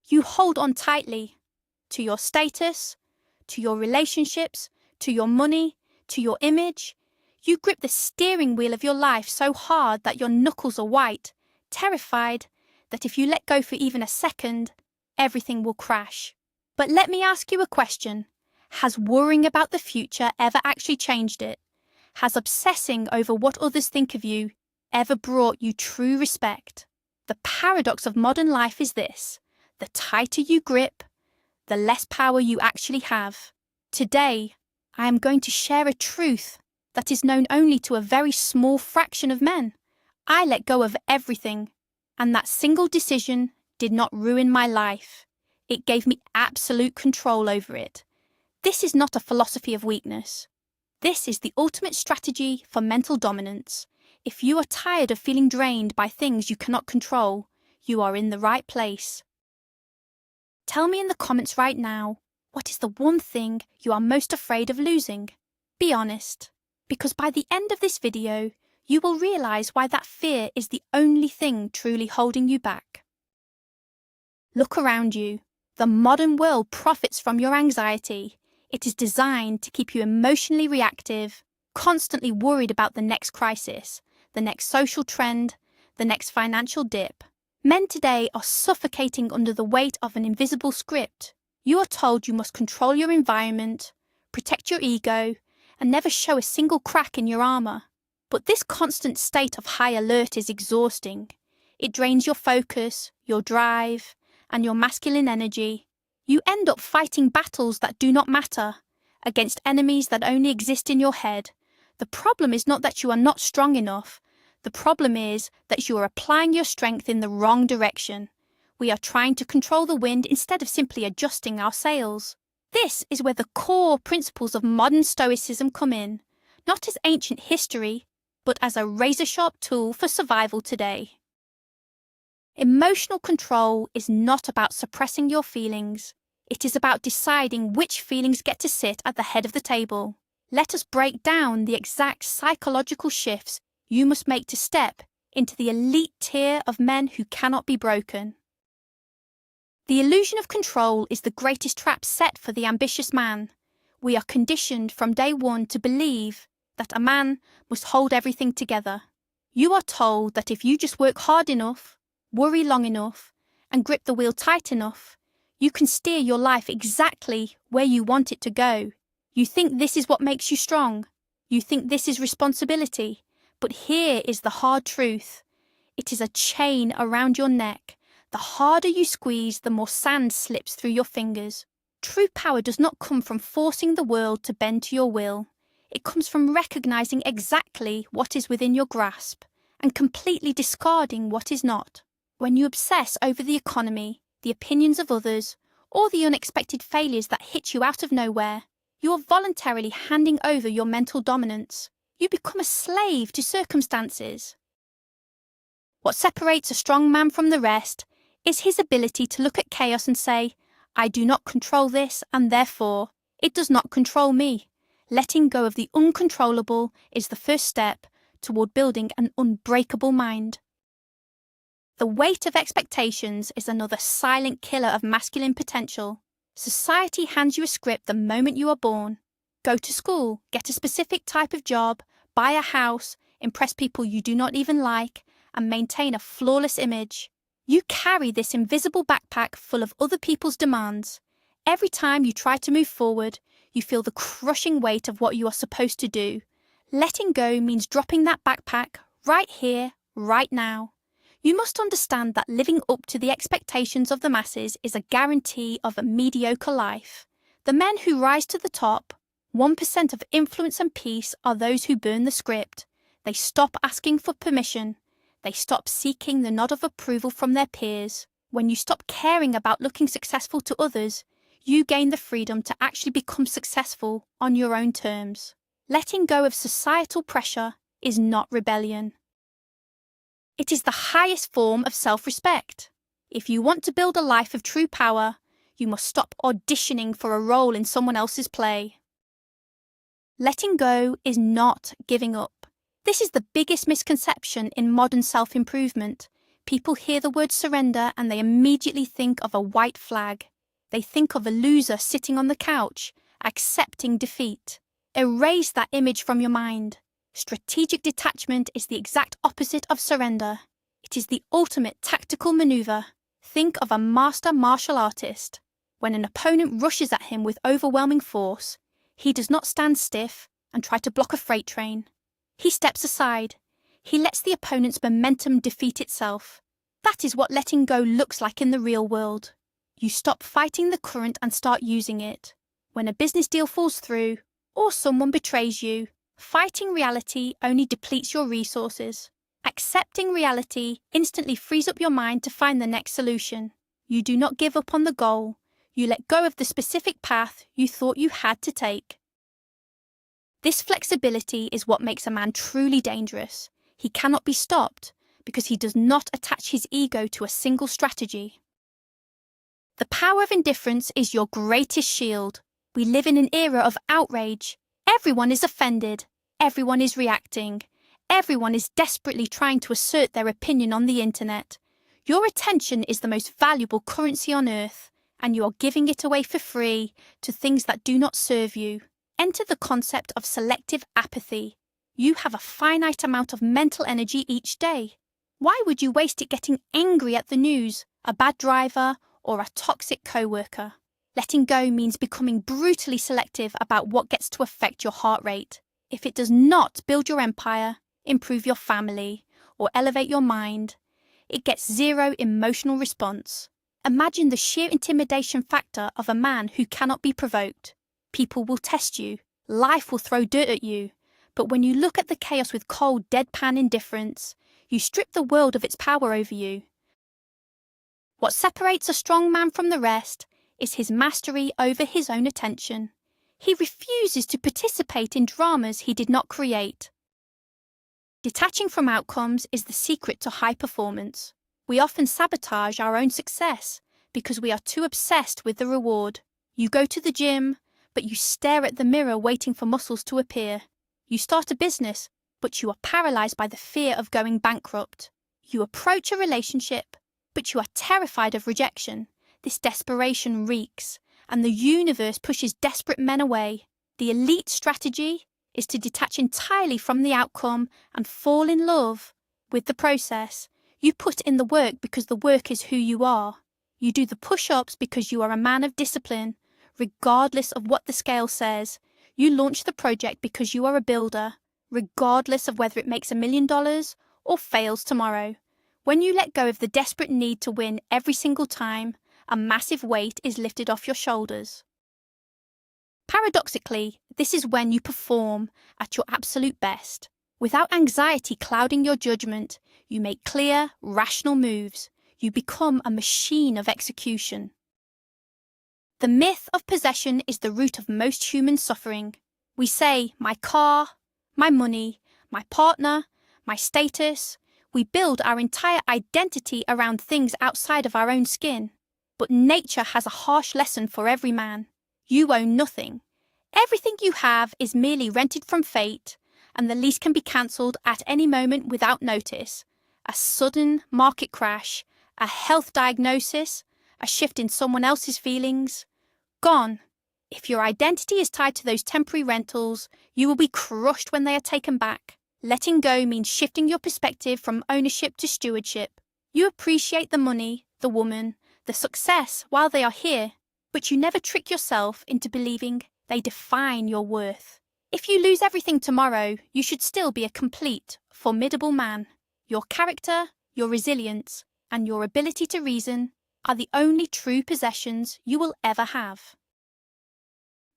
You hold on tightly to your status, to your relationships, to your money, to your image. You grip the steering wheel of your life so hard that your knuckles are white, terrified that if you let go for even a second, everything will crash. But let me ask you a question. Has worrying about the future ever actually changed it? Has obsessing over what others think of you ever brought you true respect? The paradox of modern life is this: the tighter you grip, the less power you actually have. Today, I am going to share a truth that is known only to a very small fraction of men. I let go of everything, and that single decision did not ruin my life. It gave me absolute control over it. This is not a philosophy of weakness. This is the ultimate strategy for mental dominance. If you are tired of feeling drained by things you cannot control, you are in the right place. Tell me in the comments right now, what is the one thing you are most afraid of losing? Be honest, because by the end of this video, you will realize why that fear is the only thing truly holding you back. Look around you. The modern world profits from your anxiety. It is designed to keep you emotionally reactive, constantly worried about the next crisis, the next social trend, the next financial dip. Men today are suffocating under the weight of an invisible script. You are told you must control your environment, protect your ego, and never show a single crack in your armor. But this constant state of high alert is exhausting. It drains your focus, your drive, and your masculine energy. You end up fighting battles that do not matter, against enemies that only exist in your head. The problem is not that you are not strong enough. The problem is that you are applying your strength in the wrong direction. We are trying to control the wind instead of simply adjusting our sails. This is where the core principles of modern stoicism come in, not as ancient history, but as a razor-sharp tool for survival today. Emotional control is not about suppressing your feelings. It is about deciding which feelings get to sit at the head of the table. Let us break down the exact psychological shifts you must make to step into the elite tier of men who cannot be broken. The illusion of control is the greatest trap set for the ambitious man. We are conditioned from day one to believe that a man must hold everything together. You are told that if you just work hard enough, worry long enough, and grip the wheel tight enough, you can steer your life exactly where you want it to go. You think this is what makes you strong. You think this is responsibility. But here is the hard truth. It is a chain around your neck. The harder you squeeze, the more sand slips through your fingers. True power does not come from forcing the world to bend to your will. It comes from recognizing exactly what is within your grasp and completely discarding what is not. When you obsess over the economy, the opinions of others, or the unexpected failures that hit you out of nowhere, you are voluntarily handing over your mental dominance. You become a slave to circumstances. What separates a strong man from the rest is his ability to look at chaos and say, I do not control this, and therefore, it does not control me. Letting go of the uncontrollable is the first step toward building an unbreakable mind. The weight of expectations is another silent killer of masculine potential. Society hands you a script the moment you are born. Go to school, get a specific type of job, buy a house, impress people you do not even like, and maintain a flawless image. You carry this invisible backpack full of other people's demands. Every time you try to move forward, you feel the crushing weight of what you are supposed to do. Letting go means dropping that backpack right here, right now. You must understand that living up to the expectations of the masses is a guarantee of a mediocre life. The men who rise to the top, 1% of influence and peace, are those who burn the script. They stop asking for permission. They stop seeking the nod of approval from their peers. When you stop caring about looking successful to others, you gain the freedom to actually become successful on your own terms. Letting go of societal pressure is not rebellion. It is the highest form of self-respect. If you want to build a life of true power, you must stop auditioning for a role in someone else's play. Letting go is not giving up. This is the biggest misconception in modern self-improvement. People hear the word surrender and they immediately think of a white flag. They think of a loser sitting on the couch, accepting defeat. Erase that image from your mind. Strategic detachment is the exact opposite of surrender. It is the ultimate tactical maneuver. Think of a master martial artist. When an opponent rushes at him with overwhelming force, he does not stand stiff and try to block a freight train. He steps aside. He lets the opponent's momentum defeat itself. That is what letting go looks like in the real world. You stop fighting the current and start using it. When a business deal falls through, or someone betrays you, fighting reality only depletes your resources. Accepting reality instantly frees up your mind to find the next solution. You do not give up on the goal. You let go of the specific path you thought you had to take. This flexibility is what makes a man truly dangerous. He cannot be stopped because he does not attach his ego to a single strategy. The power of indifference is your greatest shield. We live in an era of outrage. Everyone is offended. Everyone is reacting. Everyone is desperately trying to assert their opinion on the internet. Your attention is the most valuable currency on earth, and you are giving it away for free to things that do not serve you. Enter the concept of selective apathy. You have a finite amount of mental energy each day. Why would you waste it getting angry at the news, a bad driver, or a toxic co-worker? Letting go means becoming brutally selective about what gets to affect your heart rate. If it does not build your empire, improve your family, or elevate your mind, it gets zero emotional response. Imagine the sheer intimidation factor of a man who cannot be provoked. People will test you. Life will throw dirt at you. But when you look at the chaos with cold, deadpan indifference, you strip the world of its power over you. What separates a strong man from the rest is his mastery over his own attention. He refuses to participate in dramas he did not create. Detaching from outcomes is the secret to high performance. We often sabotage our own success because we are too obsessed with the reward. You go to the gym, but you stare at the mirror waiting for muscles to appear. You start a business, but you are paralyzed by the fear of going bankrupt. You approach a relationship, but you are terrified of rejection. This desperation reeks, and the universe pushes desperate men away. The elite strategy is to detach entirely from the outcome and fall in love with the process. You put in the work because the work is who you are. You do the push-ups because you are a man of discipline, regardless of what the scale says. You launch the project because you are a builder, regardless of whether it makes $1 million or fails tomorrow. When you let go of the desperate need to win every single time, a massive weight is lifted off your shoulders. Paradoxically, this is when you perform at your absolute best. Without anxiety clouding your judgment, you make clear, rational moves. You become a machine of execution. The myth of possession is the root of most human suffering. We say, my car, my money, my partner, my status. We build our entire identity around things outside of our own skin. But nature has a harsh lesson for every man. You own nothing. Everything you have is merely rented from fate, and the lease can be cancelled at any moment without notice. A sudden market crash, a health diagnosis, a shift in someone else's feelings. Gone. If your identity is tied to those temporary rentals, you will be crushed when they are taken back. Letting go means shifting your perspective from ownership to stewardship. You appreciate the money, the woman, the success while they are here, but you never trick yourself into believing they define your worth. If you lose everything tomorrow, you should still be a complete, formidable man. Your character, your resilience, and your ability to reason are the only true possessions you will ever have.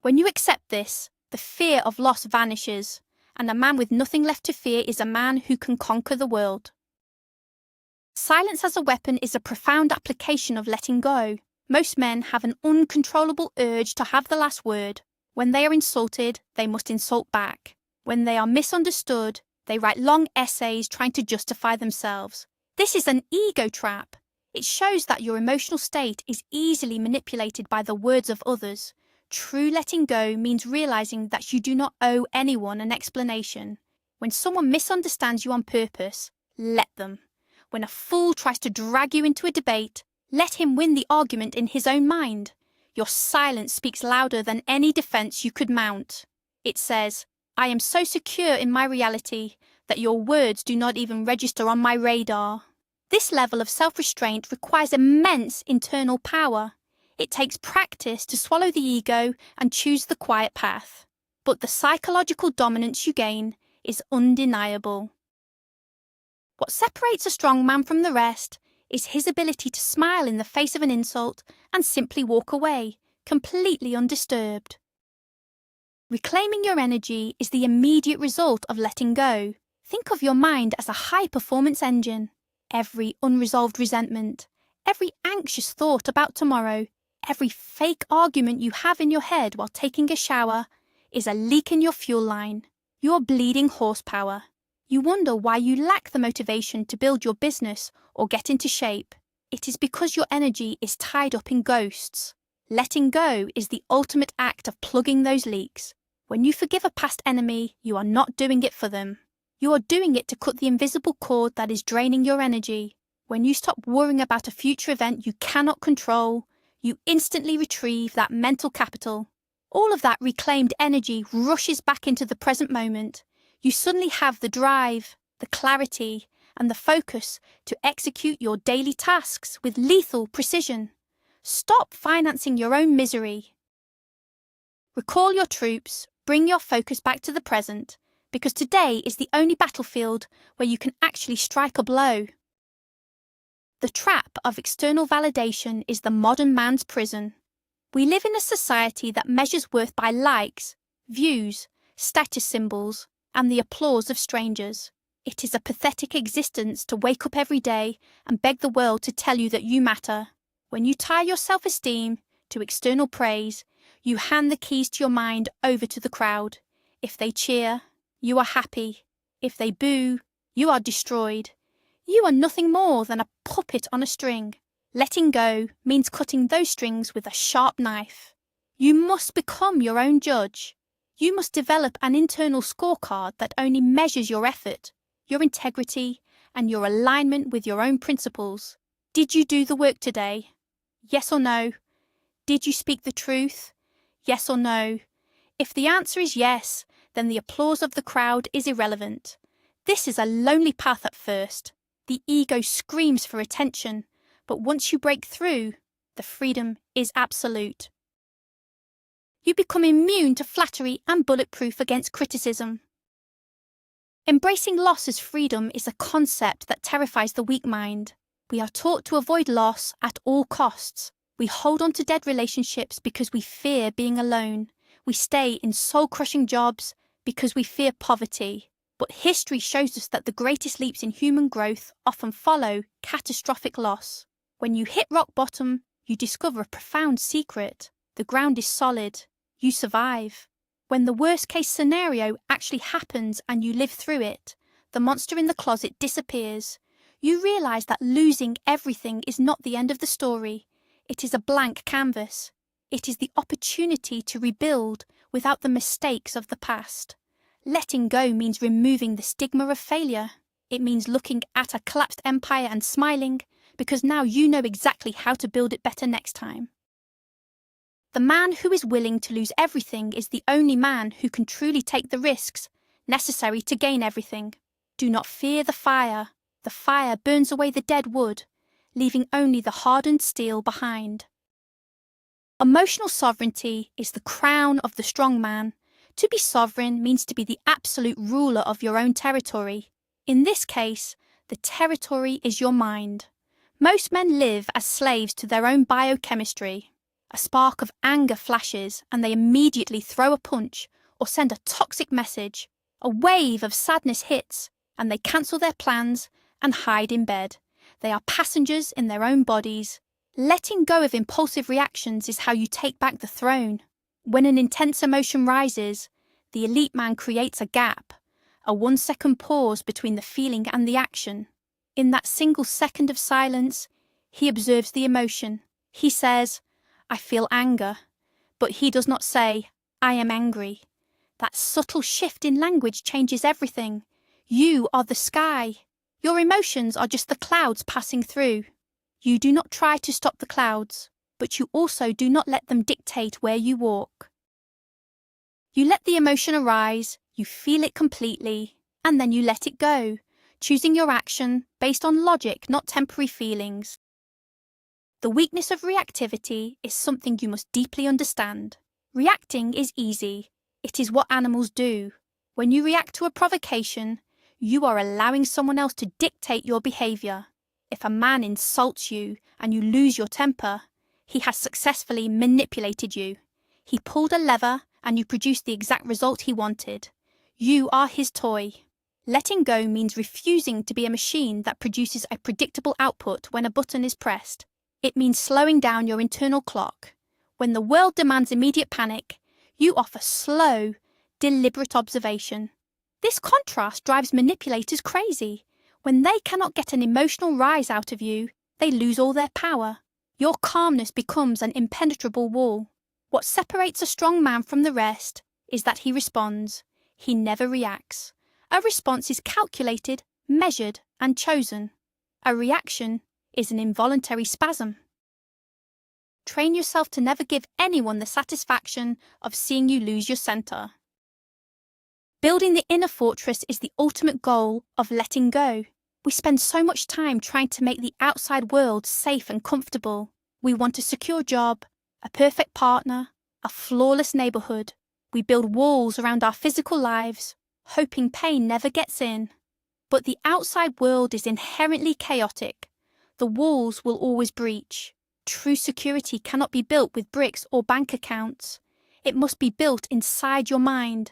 When you accept this, the fear of loss vanishes, and a man with nothing left to fear is a man who can conquer the world. Silence as a weapon is a profound application of letting go. Most men have an uncontrollable urge to have the last word. When they are insulted, they must insult back. When they are misunderstood, they write long essays trying to justify themselves. This is an ego trap. It shows that your emotional state is easily manipulated by the words of others. True letting go means realizing that you do not owe anyone an explanation. When someone misunderstands you on purpose, let them. When a fool tries to drag you into a debate, let him win the argument in his own mind. Your silence speaks louder than any defense you could mount. It says, I am so secure in my reality that your words do not even register on my radar. This level of self-restraint requires immense internal power. It takes practice to swallow the ego and choose the quiet path. But the psychological dominance you gain is undeniable. What separates a strong man from the rest is his ability to smile in the face of an insult and simply walk away, completely undisturbed. Reclaiming your energy is the immediate result of letting go. Think of your mind as a high-performance engine. Every unresolved resentment, every anxious thought about tomorrow, every fake argument you have in your head while taking a shower is a leak in your fuel line, your bleeding horsepower. You wonder why you lack the motivation to build your business or get into shape. It is because your energy is tied up in ghosts. Letting go is the ultimate act of plugging those leaks. When you forgive a past enemy, you are not doing it for them. You are doing it to cut the invisible cord that is draining your energy. When you stop worrying about a future event you cannot control, you instantly retrieve that mental capital. All of that reclaimed energy rushes back into the present moment. You suddenly have the drive, the clarity, and the focus to execute your daily tasks with lethal precision. Stop financing your own misery. Recall your troops, bring your focus back to the present, because today is the only battlefield where you can actually strike a blow. The trap of external validation is the modern man's prison. We live in a society that measures worth by likes, views, status symbols, and the applause of strangers. It is a pathetic existence to wake up every day and beg the world to tell you that you matter. When you tie your self-esteem to external praise, you hand the keys to your mind over to the crowd. If they cheer, you are happy. If they boo, you are destroyed. You are nothing more than a puppet on a string. Letting go means cutting those strings with a sharp knife. You must become your own judge. You must develop an internal scorecard that only measures your effort, your integrity, and your alignment with your own principles. Did you do the work today? Yes or no? Did you speak the truth? Yes or no? If the answer is yes, then the applause of the crowd is irrelevant. This is a lonely path at first. The ego screams for attention, but once you break through, the freedom is absolute. You become immune to flattery and bulletproof against criticism. Embracing loss as freedom is a concept that terrifies the weak mind. We are taught to avoid loss at all costs. We hold on to dead relationships because we fear being alone. We stay in soul-crushing jobs because we fear poverty. But history shows us that the greatest leaps in human growth often follow catastrophic loss. When you hit rock bottom, you discover a profound secret. The ground is solid. You survive. When the worst-case scenario actually happens and you live through it, the monster in the closet disappears. You realize that losing everything is not the end of the story. It is a blank canvas. It is the opportunity to rebuild without the mistakes of the past. Letting go means removing the stigma of failure. It means looking at a collapsed empire and smiling, because now you know exactly how to build it better next time. The man who is willing to lose everything is the only man who can truly take the risks necessary to gain everything. Do not fear the fire. The fire burns away the dead wood, leaving only the hardened steel behind. Emotional sovereignty is the crown of the strong man. To be sovereign means to be the absolute ruler of your own territory. In this case, the territory is your mind. Most men live as slaves to their own biochemistry. A spark of anger flashes and they immediately throw a punch or send a toxic message. A wave of sadness hits and they cancel their plans and hide in bed. They are passengers in their own bodies. Letting go of impulsive reactions is how you take back the throne. When an intense emotion rises, the elite man creates a gap, a 1-second pause between the feeling and the action. In that single second of silence, he observes the emotion. He says, I feel anger, but he does not say, I am angry. That subtle shift in language changes everything. You are the sky. Your emotions are just the clouds passing through. You do not try to stop the clouds, but you also do not let them dictate where you walk. You let the emotion arise, you feel it completely, and then you let it go, choosing your action based on logic, not temporary feelings. The weakness of reactivity is something you must deeply understand. Reacting is easy. It is what animals do. When you react to a provocation, you are allowing someone else to dictate your behavior. If a man insults you and you lose your temper, he has successfully manipulated you. He pulled a lever and you produced the exact result he wanted. You are his toy. Letting go means refusing to be a machine that produces a predictable output when a button is pressed. It means slowing down your internal clock. When the world demands immediate panic, you offer slow, deliberate observation. This contrast drives manipulators crazy. When they cannot get an emotional rise out of you, they lose all their power. Your calmness becomes an impenetrable wall. What separates a strong man from the rest is that he responds. He never reacts. A response is calculated, measured, and chosen. A reaction is an involuntary spasm. Train yourself to never give anyone the satisfaction of seeing you lose your center. Building the inner fortress is the ultimate goal of letting go. We spend so much time trying to make the outside world safe and comfortable. We want a secure job, a perfect partner, a flawless neighborhood. We build walls around our physical lives, hoping pain never gets in. But the outside world is inherently chaotic. The walls will always breach. True security cannot be built with bricks or bank accounts. It must be built inside your mind.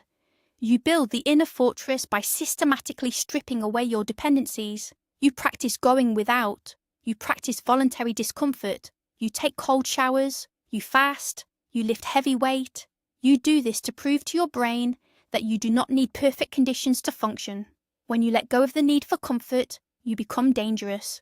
You build the inner fortress by systematically stripping away your dependencies. You practice going without. You practice voluntary discomfort. You take cold showers. You fast. You lift heavy weight. You do this to prove to your brain that you do not need perfect conditions to function. When you let go of the need for comfort, you become dangerous.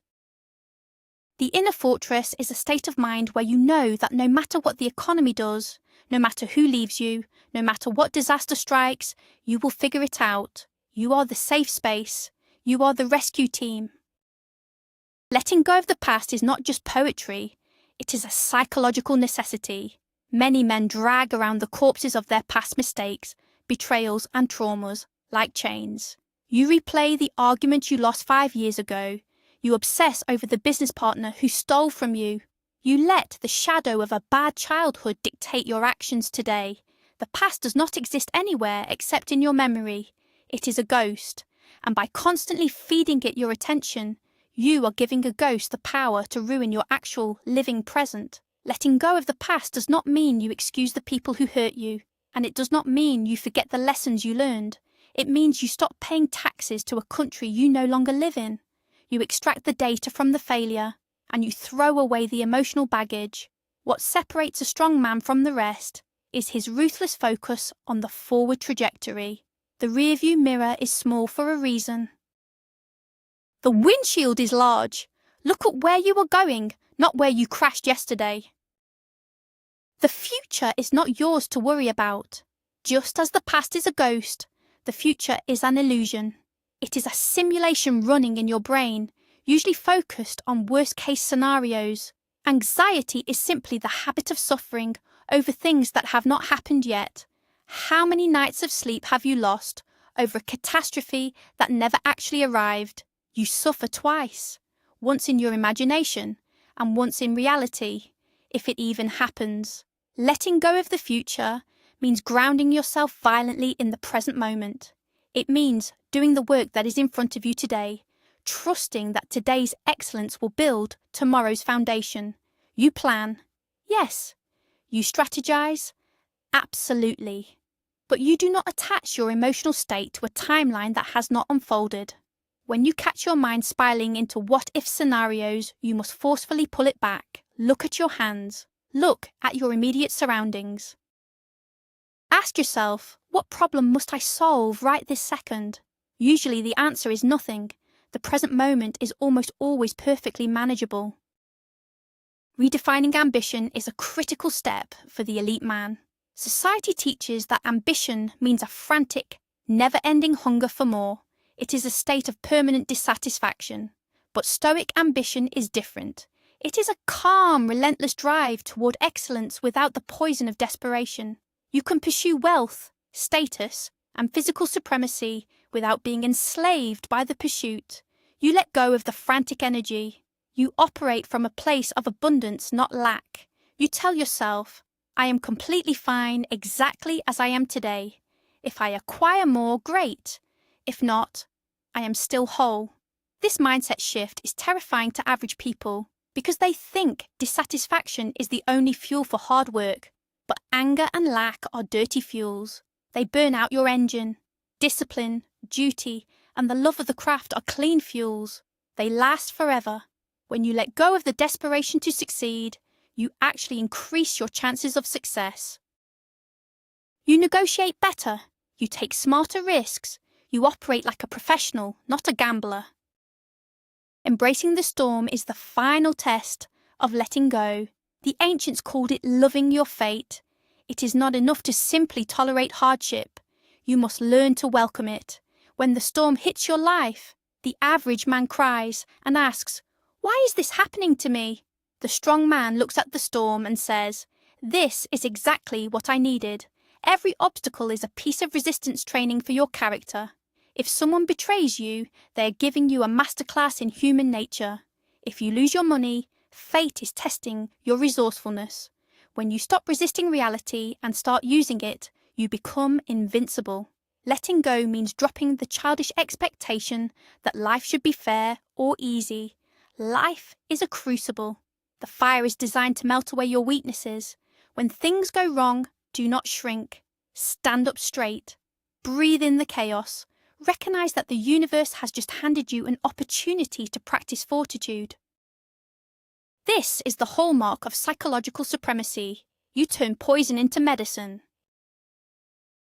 The inner fortress is a state of mind where you know that no matter what the economy does, no matter who leaves you, no matter what disaster strikes, you will figure it out. You are the safe space. You are the rescue team. Letting go of the past is not just poetry. It is a psychological necessity. Many men drag around the corpses of their past mistakes, betrayals, and traumas like chains. You replay the argument you lost 5 years ago. You obsess over the business partner who stole from you. You let the shadow of a bad childhood dictate your actions today. The past does not exist anywhere except in your memory. It is a ghost, and by constantly feeding it your attention, you are giving a ghost the power to ruin your actual, living present. Letting go of the past does not mean you excuse the people who hurt you, and it does not mean you forget the lessons you learned. It means you stop paying taxes to a country you no longer live in. You extract the data from the failure, and you throw away the emotional baggage. What separates a strong man from the rest is his ruthless focus on the forward trajectory. The rearview mirror is small for a reason. The windshield is large. Look at where you are going, not where you crashed yesterday. The future is not yours to worry about. Just as the past is a ghost, the future is an illusion. It is a simulation running in your brain, usually focused on worst-case scenarios. Anxiety is simply the habit of suffering over things that have not happened yet. How many nights of sleep have you lost over a catastrophe that never actually arrived? You suffer twice, once in your imagination and once in reality, if it even happens. Letting go of the future means grounding yourself violently in the present moment. It means doing the work that is in front of you today, trusting that today's excellence will build tomorrow's foundation. You plan. Yes. You strategize. Absolutely. But you do not attach your emotional state to a timeline that has not unfolded. When you catch your mind spiraling into what-if scenarios, you must forcefully pull it back. Look at your hands. Look at your immediate surroundings. Ask yourself, what problem must I solve right this second? Usually the answer is nothing. The present moment is almost always perfectly manageable. Redefining ambition is a critical step for the elite man. Society teaches that ambition means a frantic, never-ending hunger for more. It is a state of permanent dissatisfaction. But stoic ambition is different. It is a calm, relentless drive toward excellence without the poison of desperation. You can pursue wealth, status, and physical supremacy without being enslaved by the pursuit. You let go of the frantic energy. You operate from a place of abundance, not lack. You tell yourself, I am completely fine exactly as I am today. If I acquire more, great. If not, I am still whole. This mindset shift is terrifying to average people because they think dissatisfaction is the only fuel for hard work. But anger and lack are dirty fuels. They burn out your engine. Discipline, duty, and the love of the craft are clean fuels. They last forever. When you let go of the desperation to succeed, you actually increase your chances of success. You negotiate better. You take smarter risks. You operate like a professional, not a gambler. Embracing the storm is the final test of letting go. The ancients called it loving your fate. It is not enough to simply tolerate hardship. You must learn to welcome it. When the storm hits your life, the average man cries and asks, "Why is this happening to me?" The strong man looks at the storm and says, "This is exactly what I needed." Every obstacle is a piece of resistance training for your character. If someone betrays you, they are giving you a masterclass in human nature. If you lose your money, fate is testing your resourcefulness. When you stop resisting reality and start using it, you become invincible. Letting go means dropping the childish expectation that life should be fair or easy. Life is a crucible. The fire is designed to melt away your weaknesses. When things go wrong, do not shrink. Stand up straight. Breathe in the chaos. Recognize that the universe has just handed you an opportunity to practice fortitude. This is the hallmark of psychological supremacy. You turn poison into medicine.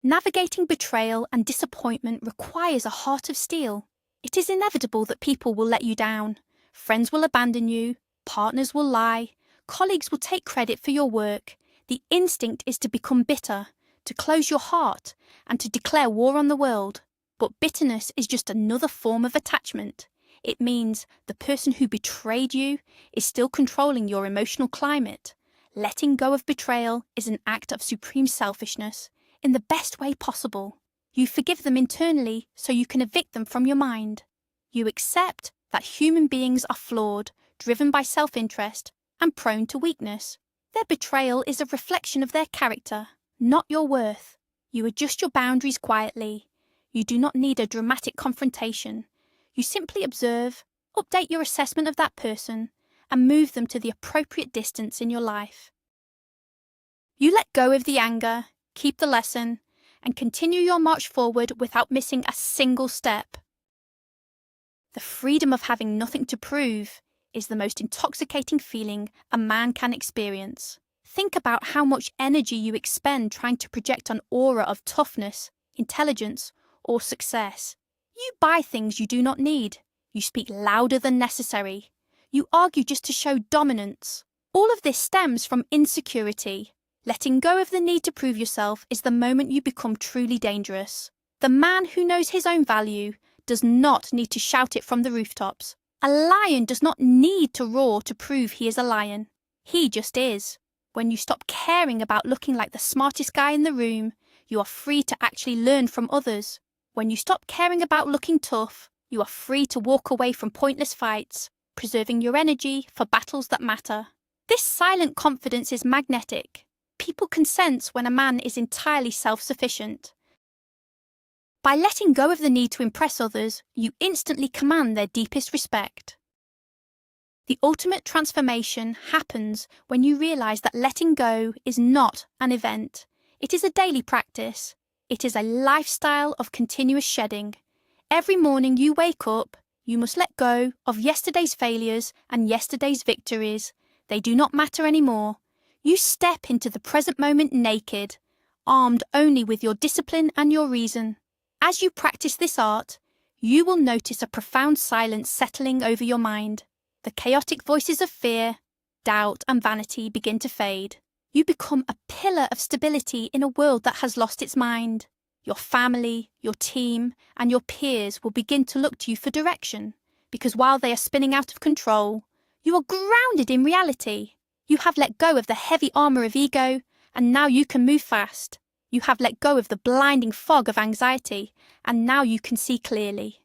Navigating betrayal and disappointment requires a heart of steel. It is inevitable that people will let you down. Friends will abandon you. Partners will lie. Colleagues will take credit for your work. The instinct is to become bitter, to close your heart, and to declare war on the world. But bitterness is just another form of attachment. It means the person who betrayed you is still controlling your emotional climate. Letting go of betrayal is an act of supreme selfishness, in the best way possible. You forgive them internally so you can evict them from your mind. You accept that human beings are flawed, driven by self-interest, and prone to weakness. Their betrayal is a reflection of their character, not your worth. You adjust your boundaries quietly. You do not need a dramatic confrontation. You simply observe, update your assessment of that person, and move them to the appropriate distance in your life. You let go of the anger, keep the lesson, and continue your march forward without missing a single step. The freedom of having nothing to prove is the most intoxicating feeling a man can experience. Think about how much energy you expend trying to project an aura of toughness, intelligence, or success. You buy things you do not need. You speak louder than necessary. You argue just to show dominance. All of this stems from insecurity. Letting go of the need to prove yourself is the moment you become truly dangerous. The man who knows his own value does not need to shout it from the rooftops. A lion does not need to roar to prove he is a lion. He just is. When you stop caring about looking like the smartest guy in the room, you are free to actually learn from others. When you stop caring about looking tough, you are free to walk away from pointless fights, preserving your energy for battles that matter. This silent confidence is magnetic. People can sense when a man is entirely self-sufficient. By letting go of the need to impress others, you instantly command their deepest respect. The ultimate transformation happens when you realize that letting go is not an event. It is a daily practice. It is a lifestyle of continuous shedding. Every morning you wake up, you must let go of yesterday's failures and yesterday's victories. They do not matter anymore. You step into the present moment naked, armed only with your discipline and your reason. As you practice this art, you will notice a profound silence settling over your mind. The chaotic voices of fear, doubt, and vanity begin to fade. You become a pillar of stability in a world that has lost its mind. Your family, your team, and your peers will begin to look to you for direction, because while they are spinning out of control, you are grounded in reality. You have let go of the heavy armor of ego, and now you can move fast. You have let go of the blinding fog of anxiety, and now you can see clearly.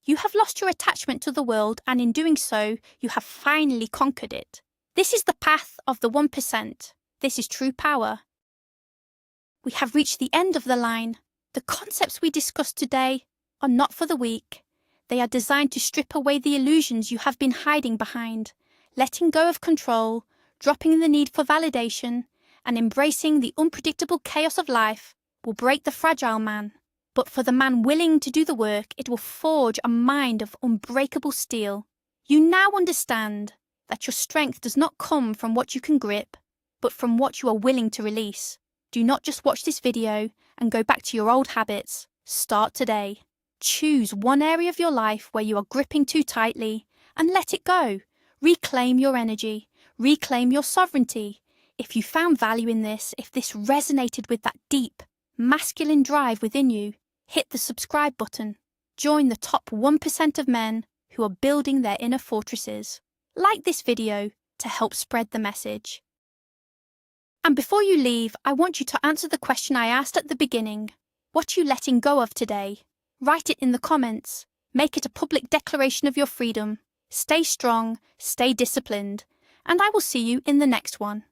You have lost your attachment to the world, and in doing so, you have finally conquered it. This is the path of the 1%. This is true power. We have reached the end of the line. The concepts we discussed today are not for the weak. They are designed to strip away the illusions you have been hiding behind, letting go of control, dropping the need for validation, and embracing the unpredictable chaos of life will break the fragile man. But for the man willing to do the work, it will forge a mind of unbreakable steel. You now understand that your strength does not come from what you can grip, but from what you are willing to release. Do not just watch this video and go back to your old habits. Start today. Choose one area of your life where you are gripping too tightly and let it go. Reclaim your energy. Reclaim your sovereignty. If you found value in this, if this resonated with that deep, masculine drive within you, hit the subscribe button. Join the top 1% of men who are building their inner fortresses. Like this video to help spread the message. And before you leave, I want you to answer the question I asked at the beginning. What are you letting go of today? Write it in the comments. Make it a public declaration of your freedom. Stay strong, stay disciplined, and I will see you in the next one.